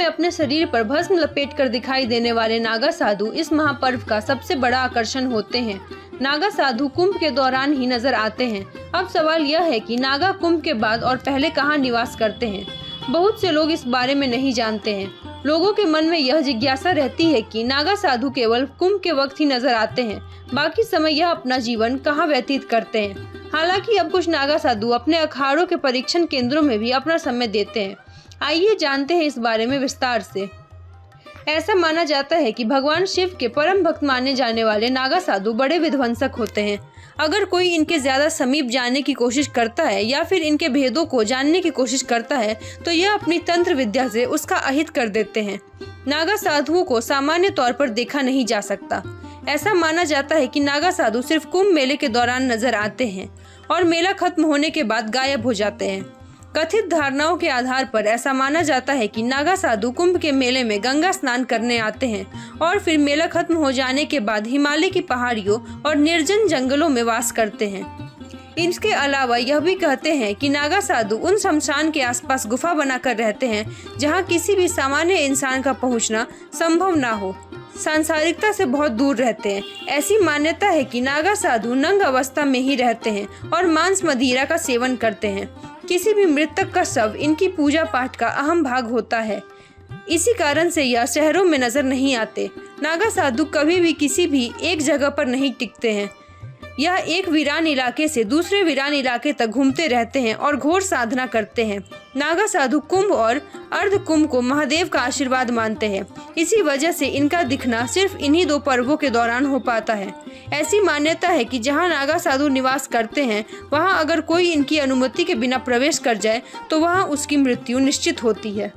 में अपने शरीर पर भस्म लपेट कर दिखाई देने वाले नागा साधु इस महापर्व का सबसे बड़ा आकर्षण होते हैं। नागा साधु कुंभ के दौरान ही नजर आते हैं। अब सवाल यह है कि नागा कुंभ के बाद और पहले कहाँ निवास करते हैं। बहुत से लोग इस बारे में नहीं जानते हैं। लोगों के मन में यह जिज्ञासा रहती है कि नागा साधु केवल कुंभ के वक्त ही नजर आते हैं, बाकी समय यह अपना जीवन कहाँ व्यतीत करते हैं। हालांकि अब कुछ नागा साधु अपने अखाड़ों के परीक्षण केंद्रों में भी अपना समय देते हैं। आइए जानते हैं इस बारे में विस्तार से। ऐसा माना जाता है कि भगवान शिव के परम भक्त माने जाने वाले नागा साधु बड़े विध्वंसक होते हैं। अगर कोई इनके ज्यादा समीप जाने की कोशिश करता है या फिर इनके भेदों को जानने की कोशिश करता है तो यह अपनी तंत्र विद्या से उसका अहित कर देते हैं। नागा साधुओं को सामान्य तौर पर देखा नहीं जा सकता। ऐसा माना जाता है कि नागा साधु सिर्फ कुंभ मेले के दौरान नजर आते हैं और मेला खत्म होने के बाद गायब हो जाते हैं। कथित धारणाओं के आधार पर ऐसा माना जाता है कि नागा साधु कुंभ के मेले में गंगा स्नान करने आते हैं और फिर मेला खत्म हो जाने के बाद हिमालय की पहाड़ियों और निर्जन जंगलों में वास करते हैं। इसके अलावा यह भी कहते हैं कि नागा साधु उन शमशान के आसपास गुफा बनाकर रहते हैं जहां किसी भी सामान्य इंसान का पहुंचना संभव ना हो, सांसारिकता से बहुत दूर रहते हैं। ऐसी मान्यता है कि नागा साधु नंग अवस्था में ही रहते हैं और मांस मदिरा का सेवन करते हैं। किसी भी मृतक का शव इनकी पूजा पाठ का अहम भाग होता है। इसी कारण से यह शहरों में नजर नहीं आते। नागा साधु कभी भी किसी भी एक जगह पर नहीं टिकते हैं। यह एक वीरान इलाके से दूसरे वीरान इलाके तक घूमते रहते हैं और घोर साधना करते हैं। नागा साधु कुंभ और अर्ध कुंभ को महादेव का आशीर्वाद मानते हैं। इसी वजह से इनका दिखना सिर्फ इन्हीं दो पर्वों के दौरान हो पाता है। ऐसी मान्यता है कि जहां नागा साधु निवास करते हैं वहां अगर कोई इनकी अनुमति के बिना प्रवेश कर जाए तो वहां उसकी मृत्यु निश्चित होती है।